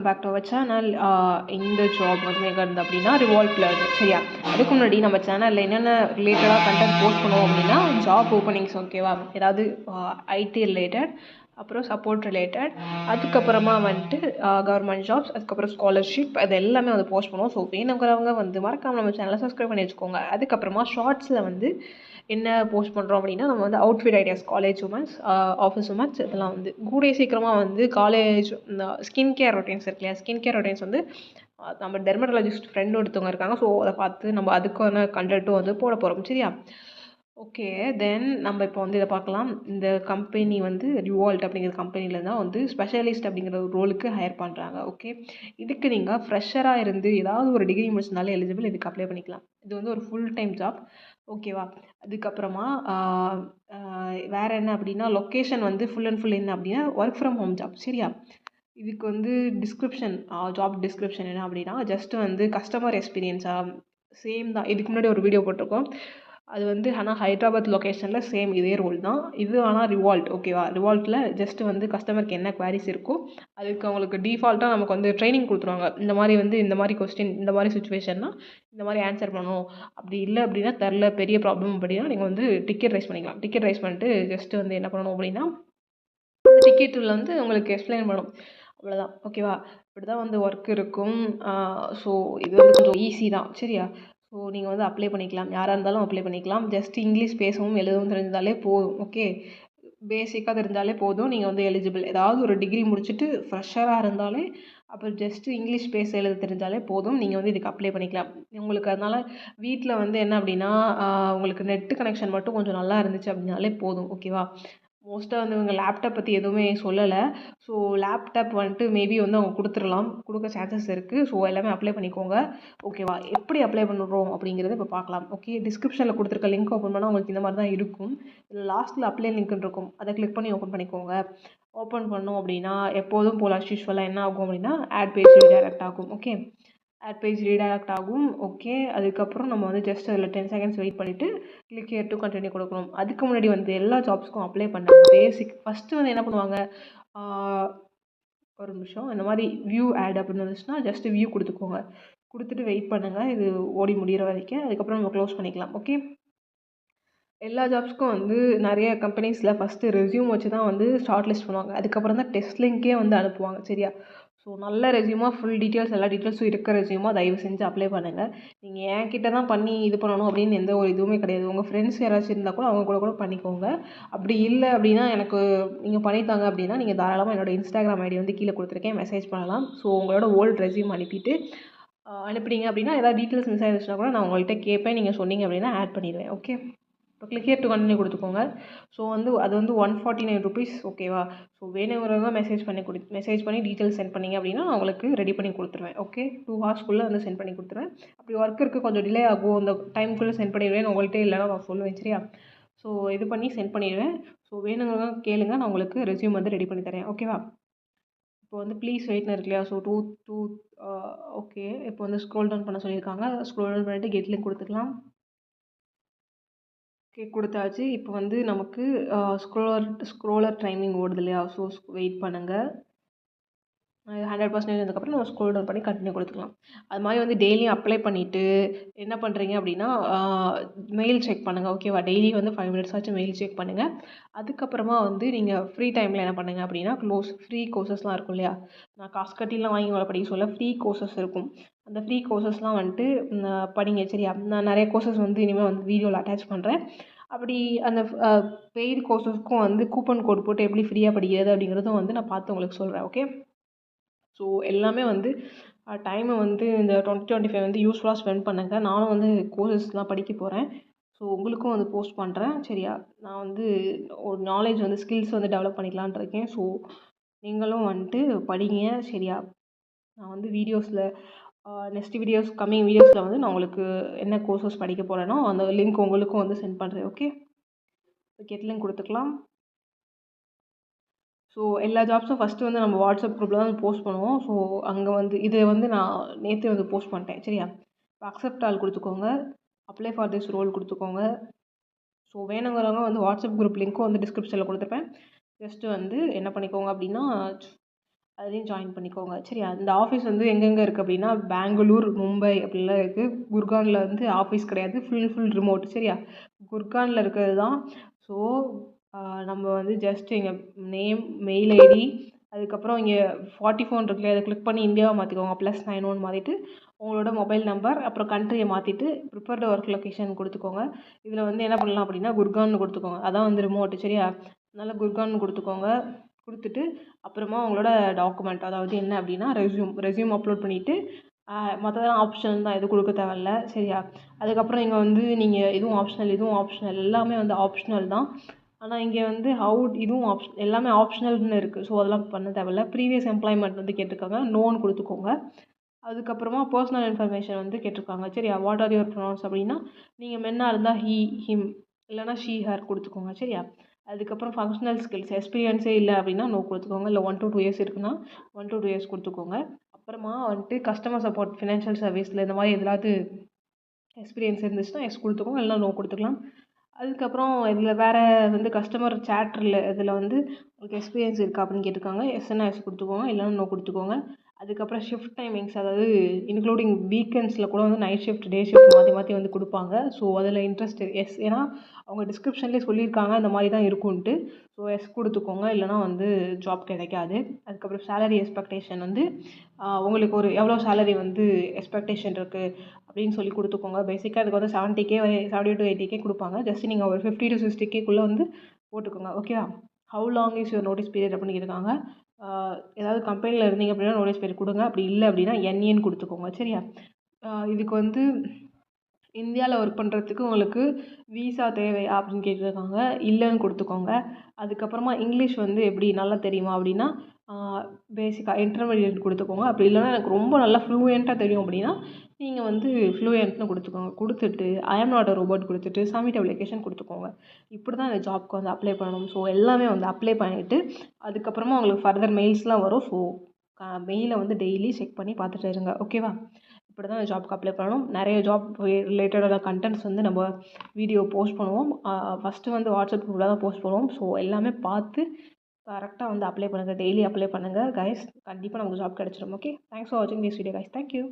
Back to our channel. இந்த job வந்து எங்கே இருந்து அப்படின்னா ரிவால்ட்டில் இருந்து. சரியா, அதுக்கு முன்னாடி நம்ம சேனலில் என்னென்ன ரிலேட்டடாக கண்டென்ட் போஸ்ட் பண்ணுவோம் அப்படின்னா ஜாப் ஓப்பனிங்ஸ், ஓகேவா, ஏதாவது ஐடி ரிலேட்டட், அப்புறம் சப்போர்ட் ரிலேட்டட், அதுக்கப்புறமா வந்துட்டு கவர்மெண்ட் ஜாப்ஸ், அதுக்கப்புறம் ஸ்காலர்ஷிப், அது எல்லாமே வந்து போஸ்ட் பண்ணுவோம். ஸோ வேணுங்கிறவங்க வந்து மறக்காமல் நம்ம சேனலை சப்ஸ்கிரைப் பண்ணி வச்சுக்கோங்க. அதுக்கப்புறமா ஷார்ட்ஸில் வந்து என்ன போஸ்ட் பண்ணுறோம் அப்படின்னா நம்ம வந்து outfit ideas, college women's, office women's, இதெல்லாம் வந்து கூடிய சீக்கிரமாக வந்து காலேஜ் இந்த ஸ்கின் கேர் ரொட்டீன்ஸ் இருக்கு இல்லையா, ஸ்கின் கேர் ரொட்டீன்ஸ் வந்து நம்ம டெர்மட்டாலஜிஸ்ட் ஃப்ரெண்ட் ஒருத்தவங்க இருக்காங்க. ஸோ அதை பார்த்து நம்ம அதுக்கான கண்டென்ட்டும் வந்து போட போகிறோம். சரியா, ஓகே. தென் நம்ம இப்போ வந்து இதை பார்க்கலாம். இந்த கம்பெனி வந்து ரிவால்ட் அப்படிங்கிற கம்பெனியில் தான் வந்து ஸ்பெஷலிஸ்ட் அப்படிங்கிற ஒரு ரோலுக்கு ஹையர் பண்ணுறாங்க. ஓகே, இதுக்கு நீங்கள் ஃப்ரெஷராக இருந்து ஏதாவது ஒரு டிகிரி முடிச்சிருந்தாலே எலிஜிபிள், இதுக்கு அப்ளை பண்ணிக்கலாம். இது வந்து ஒரு ஃபுல் டைம் ஜாப், ஓகேவா. அதுக்கப்புறமா வேறு என்ன அப்படின்னா லொக்கேஷன் வந்து ஃபுல் அண்ட் ஃபுல் என்ன அப்படின்னா ஒர்க் ஃப்ரம் ஹோம் ஜாப். சரியா, இதுக்கு வந்து டிஸ்கிரிப்ஷன், ஜாப் டிஸ்கிரிப்ஷன் என்ன அப்படின்னா ஜஸ்ட்டு வந்து கஸ்டமர் எக்ஸ்பீரியன்ஸாக சேம் தான். இதுக்கு முன்னாடி ஒரு வீடியோ போட்டிருக்கோம், அது வந்து ஆனால் ஹைதராபாத் லொக்கேஷனில் சேம் இதே ரோல் தான் இது. ஆனால் ரிவால்ட், ஓகேவா, ரிவால்ட்டில் ஜஸ்ட்டு வந்து கஸ்டமருக்கு என்ன குவாரிஸ் இருக்கோ அதுக்கு அவங்களுக்கு டிஃபால்ட்டாக நமக்கு வந்து ட்ரைனிங் கொடுத்துருவாங்க. இந்த மாதிரி வந்து இந்த மாதிரி கொஸ்டின், இந்த மாதிரி சுச்சுவேஷன்னா இந்த மாதிரி ஆன்சர் பண்ணணும். அப்படி இல்லை அப்படின்னா தெரில, பெரிய ப்ராப்ளம் அப்படின்னா நீங்கள் வந்து டிக்கெட் ரைஸ் பண்ணிக்கலாம். டிக்கெட் ரைஸ் பண்ணிட்டு ஜஸ்ட்டு வந்து என்ன பண்ணணும் அப்படின்னா அந்த டிக்கெட்டில் வந்து உங்களுக்கு எக்ஸ்பிளைன் பண்ணணும், அவ்வளோதான். ஓகேவா, இப்படி தான் வந்து ஒர்க் இருக்கும். ஸோ இது வந்து கொஞ்சம் ஈஸி தான். சரியா, ஸோ நீங்கள் வந்து அப்ளை பண்ணிக்கலாம், யாராக இருந்தாலும் அப்ளை பண்ணிக்கலாம். ஜஸ்ட் இங்கிலீஷ் பேசவும் எழுதவும் தெரிஞ்சாலே போதும். ஓகே, பேசிக்காக தெரிஞ்சாலே போதும், நீங்கள் வந்து எலிஜிபிள். ஏதாவது ஒரு டிகிரி முடிச்சுட்டு ஃப்ரெஷராக இருந்தாலே அப்புறம் ஜஸ்ட்டு இங்கிலீஷ் பேச எழுத தெரிஞ்சாலே போதும், நீங்கள் வந்து இதுக்கு அப்ளை பண்ணிக்கலாம். உங்களுக்கு அதனால் வீட்டில் வந்து என்ன அப்படின்னா உங்களுக்கு நெட்டு கனெக்ஷன் மட்டும் கொஞ்சம் நல்லா இருந்துச்சு அப்படின்னாலே போதும். ஓகேவா, மோஸ்ட்டாக வந்து இவங்க லேப்டாப் பற்றி எதுவுமே சொல்லலை. ஸோ லேப்டாப் வந்துட்டு மேபி வந்து அவங்க கொடுத்துடலாம், கொடுக்க சான்சஸ் இருக்குது. ஸோ எல்லாமே அப்ளை பண்ணிக்கோங்க. ஓகேவா, எப்படி அப்ளை பண்ணுறோம் அப்படிங்கிறத இப்போ பார்க்கலாம். ஓகே, டிஸ்கிரிப்ஷனில் கொடுத்துருக்க லிங்க் ஓப்பன் பண்ணால் உங்களுக்கு இந்த மாதிரி தான் இருக்கும். இதில் லாஸ்ட்டில் அப்ளை லிங்க்னு இருக்கும், அதை கிளிக் பண்ணி ஓப்பன் பண்ணிக்கோங்க. ஓப்பன் பண்ணோம் அப்படின்னா எப்போதும் போல் யூஸ்வலாக என்ன ஆகும் அப்படின்னா ஆட் பேஜ் ரீடைரக்ட் ஆகும். ஓகே, ஆட் பேஜ் ரீடைரக்ட் ஆகும். ஓகே, அதுக்கப்புறம் நம்ம வந்து ஜஸ்ட் அதில் 10 செகண்ட்ஸ் வெயிட் பண்ணிவிட்டு கிளிக் ஹியர் டு கண்டினியூ கொடுக்கணும். அதுக்கு முன்னாடி வந்து எல்லா ஜாப்ஸ்க்கும் அப்ளை பண்ண பேசிக் ஃபஸ்ட்டு வந்து என்ன பண்ணுவாங்க, ஒரு நிமிஷம், இந்த மாதிரி வியூ ஆட் அப்படின்னு வந்துச்சுன்னா ஜஸ்ட்டு வியூ கொடுத்துக்கோங்க. கொடுத்துட்டு வெயிட் பண்ணுங்கள், இது ஓடி முடிகிற வரைக்கும். அதுக்கப்புறம் நம்ம க்ளோஸ் பண்ணிக்கலாம். ஓகே, எல்லா ஜாப்ஸ்க்கும் வந்து நிறைய கம்பெனிஸில் ஃபஸ்ட்டு ரெஸ்யூம் வச்சு தான் வந்து ஷார்ட் லிஸ்ட் பண்ணுவாங்க. அதுக்கப்புறம் தான் டெஸ்ட் லிங்க்கே வந்து அனுப்புவாங்க. சரியா, ஸோ நல்ல ரெஸ்யூமாக ஃபுல் டீட்டெயில்ஸ், எல்லா டீட்டெயில்ஸும் இருக்க ரெஸ்யூமாக தயவு செஞ்சு அப்ளை பண்ணுங்கள். நீங்கள் என்கிட்ட தான் பண்ணி இது பண்ணணும் அப்படின்னு எந்த ஒரு இதுவுமே கிடையாது. உங்கள் ஃப்ரெண்ட்ஸ் யாராச்சும் இருந்தால் கூட அவங்க கூட பண்ணிக்கோங்க. அப்படி இல்லை அப்படின்னா எனக்கு நீங்கள் பண்ணித்தாங்க அப்படின்னா நீங்கள் தாராளமாக என்னோடய இன்ஸ்டாகிராம் ஐடி வந்து கீழே கொடுத்துருக்கேன், மெசேஜ் பண்ணலாம். ஸோ உங்களோட ஓல்டு ரெஸ்யூம் அனுப்பிட்டு அனுப்புனீங்க அப்படின்னா ஏதாவது டீட்டெயில்ஸ் மிஸ் ஆகிடுச்சுன்னா கூட நான் உங்கள்கிட்ட கேட்பேன், நீங்கள் சொன்னீங்க அப்படின்னா ஆட் பண்ணிடுவேன். ஓகே, இப்போ கிளிக் ஹியர் டு கண்டினியூ கொடுத்துக்கோங்க. ஸோ வந்து அது வந்து 149 ருபீஸ். ஓகேவா, ஸோ வேணுங்கிறவங்க மெசேஜ் பண்ணி டீட்டெயில்ஸ் சென்ட் பண்ணிங்க அப்படின்னா நான் உங்களுக்கு ரெடி பண்ணி கொடுத்துருவேன். ஓகே, 2 ஹவர்ஸ்க்குள்ளே வந்து சென்ட் பண்ணி கொடுத்துருவேன். அப்படி ஒர்க் இருக்குது கொஞ்சம் டிலே ஆகும், அந்த டைமுக்குள்ளே சென்ட் பண்ணிடுவேன், உங்கள்கிட்ட இல்லைனா நான் சொல்லுவேன். சரியா, ஸோ இது பண்ணி சென்ட் பண்ணிடுவேன். ஸோ வேணுங்கிறவங்க கேளுங்க, நான் உங்களுக்கு ரெஸ்யூம் வந்து ரெடி பண்ணி தரேன். ஓகேவா, இப்போ வந்து ப்ளீஸ் வெயிட்னு இருக்கு இல்லையா, ஸோ ஓகே, இப்போ வந்து ஸ்க்ரோல் டவுன் பண்ண சொல்லியிருக்காங்க. ஸ்க்ரோல் டவுன் பண்ணிவிட்டு கெட் லிங்க் கொடுத்துக்கலாம். ஓகே, கொடுத்தாச்சு. இப்போ வந்து நமக்கு ஸ்க்ரோலர் டைமிங் ஓடுது இல்லையா, ஸோ வெயிட் பண்ணுங்கள். 100% வந்ததுக்கப்புறம் நம்ம ஸ்க்ரோல் டவுன் பண்ணி கண்டினியூ கொடுத்துக்கலாம். அது மாதிரி வந்து டெய்லியும் அப்ளை பண்ணிவிட்டு என்ன பண்ணுறீங்க அப்படின்னா மெயில் செக் பண்ணுங்கள். ஓகேவா, டெய்லி வந்து 5 மினிட்ஸ் ஆச்சு மெயில் செக் பண்ணுங்கள். அதுக்கப்புறமா வந்து நீங்கள் ஃப்ரீ டைமில் என்ன பண்ணுங்கள் அப்படின்னா ஃப்ரீ கோர்சஸ்லாம் இருக்கும் இல்லையா, நான் காசு கட்டிலாம் வாங்கி உங்களை படிக்க சொல்ல, ஃப்ரீ கோர்சஸ் இருக்கும். அந்த ஃப்ரீ கோர்சஸ்லாம் வந்துட்டு படிங்க. சரியா, நான் நிறைய கோர்சஸ் வந்து இனிமேல் வந்து வீடியோவில் அட்டாச் பண்ணுறேன். அப்படி அந்த பெய்டு கோர்சஸ்க்கும் வந்து கூப்பன் கோட் போட்டு எப்படி ஃப்ரீயாக படிக்கிறது அப்படிங்கிறதும் வந்து நான் பார்த்து உங்களுக்கு சொல்கிறேன். ஓகே, ஸோ எல்லாமே வந்து டைமை வந்து இந்த 2025 வந்து யூஸ்ஃபுல்லாக ஸ்பெண்ட் பண்ணுங்கள். நானும் வந்து கோர்சஸ்லாம் படிக்க போகிறேன். ஸோ உங்களுக்கும் வந்து போஸ்ட் பண்ணுறேன். சரியா, நான் வந்து ஒரு நாலேஜ் வந்து ஸ்கில்ஸ் வந்து டெவலப் பண்ணிக்கலான்ட்டு இருக்கேன். ஸோ நீங்களும் வந்துட்டு படிங்க. சரியா, நான் வந்து வீடியோஸில் நெக்ஸ்ட் கம்மிங் வீடியோஸில் வந்து நான் உங்களுக்கு என்ன கோர்சஸ் படிக்க போகிறேனோ அந்த லிங்க் உங்களுக்கும் வந்து சென்ட் பண்ணுறேன். ஓகே, கெட் லிங்க் கொடுத்துக்கலாம். ஸோ எல்லா ஜாப்ஸும் ஃபஸ்ட்டு வந்து நம்ம வாட்ஸ்அப் குரூப்பில் தான் போஸ்ட் பண்ணுவோம். ஸோ அங்கே வந்து இதை வந்து நான் நேற்று வந்து போஸ்ட் பண்ணிட்டேன். சரியா, அக்செப்ட் ஆல் கொடுத்துக்கோங்க, அப்ளை ஃபார் திஸ் ரோல் கொடுத்துக்கோங்க. ஸோ வேணுங்கிறவங்க வந்து வாட்ஸ்அப் குரூப் லிங்க்கும் வந்து டிஸ்கிரிப்ஷனில் கொடுத்துருப்பேன். ஜஸ்ட்டு வந்து என்ன பண்ணிக்கோங்க அப்படின்னா அதுலேயும் ஜாயின் பண்ணிக்கோங்க. சரியா? இந்த ஆஃபீஸ் வந்து எங்கெங்கே இருக்குது அப்படின்னா பெங்களூர், மும்பை அப்படிலாம் இருக்குது. குர்கானில் வந்து ஆஃபீஸ் கிடையாது, ஃபுல் ரிமோட். சரியா? குர்கானில் இருக்கிறது தான். ஸோ நம்ம வந்து ஜஸ்ட் எங்கள் நேம், மெயில் ஐடி, அதுக்கப்புறம் இங்கே 44 இருக்குல்லையா, அதை கிளிக் பண்ணி இந்தியாவை மாற்றிக்கோங்க. +91 மாற்றிட்டு உங்களோட மொபைல் நம்பர் அப்புறம் கண்ட்ரியை மாற்றிட்டு ப்ரிஃபர்டு ஒர்க் லொக்கேஷன் கொடுத்துக்கோங்க. இதில் வந்து என்ன பண்ணலாம் அப்படின்னா குர்கான்னு கொடுத்துக்கோங்க. அதான் வந்து ரிமோட்டு. சரியா? அதனால் குர்கான்னு கொடுத்துக்கோங்க. கொடுத்துட்டு அப்புறமா உங்களோட டாக்குமெண்ட், அதாவது என்ன அப்படின்னா ரெஸ்யூம் அப்லோட் பண்ணிவிட்டு மற்றதெல்லாம் ஆப்ஷனல் தான், எதுவும் கொடுக்க தேவையில்ல. சரியா? அதுக்கப்புறம் இங்கே வந்து நீங்கள் இதுவும் ஆப்ஷனல் எல்லாமே வந்து ஆப்ஷனல் தான். ஆனால் இங்கே வந்து இதுவும் எல்லாமே ஆப்ஷனல்னு இருக்குது. ஸோ அதெல்லாம் பண்ண தேவையில்ல. ப்ரீவியஸ் எம்ப்ளாய்மெண்ட் வந்து கேட்டிருக்காங்க, நோன்னு கொடுத்துக்கோங்க. அதுக்கப்புறமா பர்சனல் இன்ஃபர்மேஷன் வந்து கேட்டிருக்காங்க. சரியா? வாட் ஆர் யுவர் ப்ரொனவுன்ஸ் அப்படின்னா நீங்கள் மென்னாக இருந்தால் ஹீ, ஹிம், இல்லைனா ஷீ, ஹர் கொடுத்துக்கோங்க. சரியா? அதுக்கப்புறம் ஃபங்க்ஷனல் ஸ்கில்ஸ், எக்ஸ்பீரியன்ஸே இல்லை அப்படின்னா நோ கொடுத்துக்கோங்க. இல்லை 1 to 2 இயர்ஸ் இருக்குன்னா 1 to 2 இயர்ஸ் கொடுத்துக்கோங்க. அப்புறமா வந்துட்டு கஸ்டமர் சப்போர்ட், ஃபினான்ஷியல் சர்வீஸில் இந்த மாதிரி எதாவது எக்ஸ்பீரியன்ஸ் இருந்துச்சுன்னா எஸ் கொடுத்துக்கோங்க, இல்லைனா நோ கொடுத்துக்கலாம். அதுக்கப்புறம் இதில் வேறு வந்து கஸ்டமர் சேட்டரில் இதில் வந்து உங்களுக்கு எக்ஸ்பீரியன்ஸ் இருக்கா அப்படின்னு கேட்டிருக்காங்க. எஸ்ன்னா எஸ் கொடுத்துக்கோங்க, இல்லைனா நோ கொடுத்துக்கோங்க. அதுக்கப்புறம் ஷிஃப்ட் டைமிங்ஸ், அதாவது இன்க்ளூடிங் வீக்கெண்ட்ஸில் கூட வந்து நைட் ஷிஃப்ட், டே ஷிஃப்ட் மாற்றி மாற்றி வந்து கொடுப்பாங்க. ஸோ அதில் இன்ட்ரெஸ்ட் எஸ், ஏன்னா அவங்க டிஸ்கிரிப்ஷன்லேயே சொல்லியிருக்காங்க இந்த மாதிரி தான் இருக்கும்ன்ட்டு. ஸோ எஸ் கொடுத்துக்கோங்க, இல்லைனா வந்து ஜாப் கிடைக்காது. அதுக்கப்புறம் சேலரி எக்ஸ்பெக்டேஷன் வந்து உங்களுக்கு ஒரு எவ்வளோ சேலரி வந்து எக்ஸ்பெக்டேஷன் இருக்குது அப்படின்னு சொல்லி கொடுத்துக்கோங்க. பேசிக்காக அதுக்கு வந்து 70K 70 to 80K கொடுப்பாங்க. ஜஸ்ட் நீங்கள் ஒரு 50 to 60Kக்குள்ளே வந்து போட்டுக்கோங்க. ஓகேவா? How long is your notice period அப்படின்னு கேட்டிருக்காங்க. ஏதாவது கம்பெனியில் இருந்தீங்க அப்படின்னா நோட்டீஸ் பீரியட் கொடுங்க. அப்படி இல்லை அப்படின்னா என்ஏன்னு கொடுத்துக்கோங்க. சரியா? இதுக்கு வந்து இந்தியாவில் ஒர்க் பண்ணுறதுக்கு உங்களுக்கு வீசா தேவையா அப்படின்னு கேட்டிருக்காங்க. இல்லைன்னு கொடுத்துக்கோங்க. அதுக்கப்புறமா இங்கிலீஷ் வந்து எப்படி நல்லா தெரியுமா அப்படின்னா பேசிக்காக இன்டர்மீடியட் கொடுத்துக்கோங்க. அப்படி இல்லைனா எனக்கு ரொம்ப நல்லா ஃப்ளூயண்ட்டாக தெரியும் அப்படின்னா நீங்கள் வந்து ஃப்ளூயண்ட்னு கொடுத்துக்கோங்க. கொடுத்துட்டு ஐ ஆம் நாட் அ ரோபோட் கொடுத்துட்டு சப்மிட் அப்ளிகேஷன் கொடுத்துக்கோங்க. இப்படி தான் இந்த ஜாப்க்கு வந்து அப்ளை பண்ணணும். ஸோ எல்லாமே வந்து அப்ளை பண்ணிவிட்டு அதுக்கப்புறமா உங்களுக்கு ஃபர்தர் மெயில்ஸ்லாம் வரும். ஸோ மெயிலை வந்து டெய்லி செக் பண்ணி பார்த்துட்டு இருங்க. ஓகேவா? இப்படி தான் இந்த ஜாப்க்கு அப்ளை பண்ணணும். நிறைய ஜாப் ரிலேட்டடான கண்டென்ட்ஸ் வந்து நம்ம வீடியோ போஸ்ட் பண்ணுவோம். ஃபஸ்ட்டு வந்து வாட்ஸ்அப் குரூப்பில் தான் போஸ்ட் பண்ணுவோம். ஸோ எல்லாமே பார்த்து கரெக்டாக வந்து அப்ளை பண்ணுங்கள். டெய்லி அப்ளை பண்ணுங்கள் கைஸ். கண்டிப்பாக நமக்கு ஜாப் கிடச்சிடும். ஓகே, தேங்க்ஸ் ஃபார் வாட்சிங் திஸ் வீடியோ கைஸ். தேங்க்யூ.